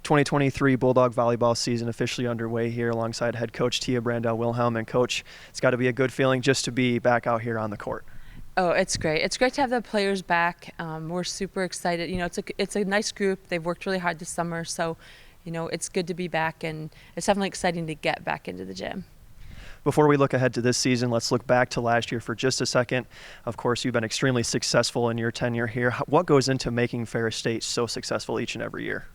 2023 Bulldog Volleyball season officially underway here alongside head coach Tia Brandel-Wilhelm. And coach, it's got to be a good feeling just to be back out here on the court. Oh, it's great. It's great to have the players back. We're super excited. You know, it's a nice group. They've worked really hard this summer, so you know, it's good to be back, and it's definitely exciting to get back into the gym. Before we look ahead to this season, let's look back to last year for just a second. Of course, you've been extremely successful in your tenure here. What goes into making Ferris State so successful each and every year?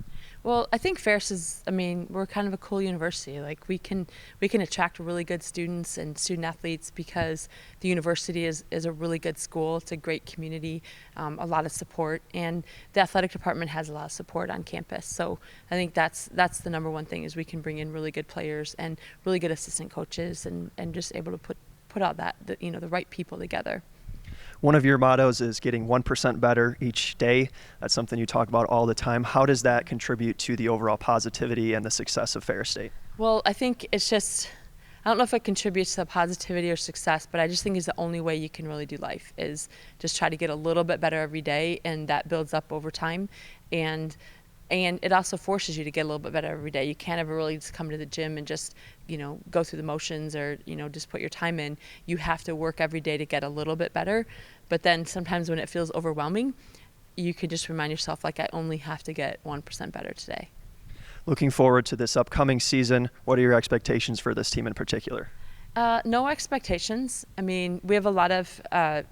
Well, I think Ferris is, we're kind of a cool university. Like we can attract really good students and student athletes because the university is a really good school. It's a great community, a lot of support, and the athletic department has a lot of support on campus. So I think that's the number one thing, is we can bring in really good players and really good assistant coaches and just able to put out the right people together. One of your mottos is getting 1% better each day. That's something you talk about all the time. How does that contribute to the overall positivity and the success of Ferris State? Well, I think it's just, I don't know if it contributes to positivity or success, but I just think it's the only way you can really do life, is just try to get a little bit better every day, and that builds up over time. And it also forces you to get a little bit better every day. You can't ever really just come to the gym and just, go through the motions or, just put your time in. You have to work every day to get a little bit better. But then sometimes when it feels overwhelming, you could just remind yourself, like, I only have to get 1% better today. Looking forward to this upcoming season, what are your expectations for this team in particular? No expectations. We have a lot of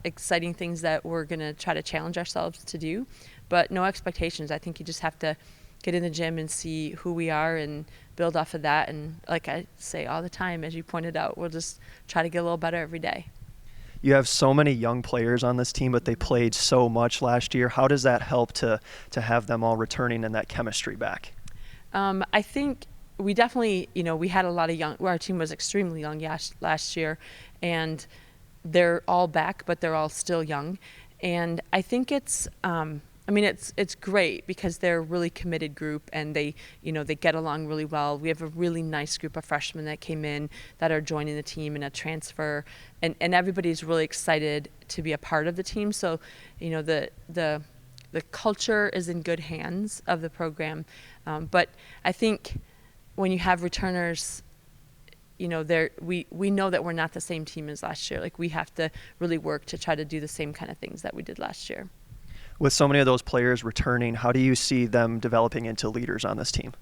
exciting things that we're going to try to challenge ourselves to do, but no expectations. I think you just have to get in the gym and see who we are and build off of that. And like I say all the time, as you pointed out, we'll just try to get a little better every day. You have so many young players on this team, but they played so much last year. How does that help to have them all returning and that chemistry back? I think we definitely, we had a lot of our team was extremely young last year, and they're all back, but they're all still young. And I think it's great because they're a really committed group, and they get along really well. We have a really nice group of freshmen that came in that are joining the team in a transfer, and everybody's really excited to be a part of the team. So, the culture is in good hands of the program. But I think when you have returners, we know that we're not the same team as last year. Like, we have to really work to try to do the same kind of things that we did last year. With so many of those players returning, how do you see them developing into leaders on this team?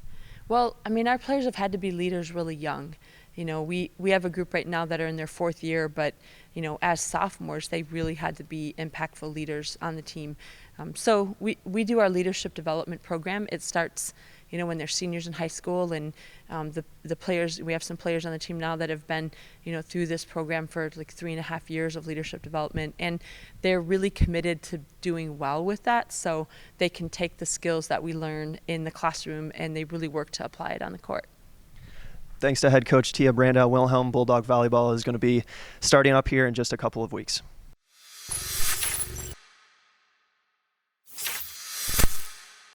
Well, our players have had to be leaders really young. We have a group right now that are in their fourth year, but as sophomores, they really had to be impactful leaders on the team. So we do our leadership development program. It starts when they're seniors in high school, and the players, we have some players on the team now that have been through this program for like 3.5 years of leadership development, and they're really committed to doing well with that, so they can take the skills that we learn in the classroom and they really work to apply it on the court. Thanks to head coach Tia Brandel-Wilhelm. Bulldog Volleyball is going to be starting up here in just a couple of weeks.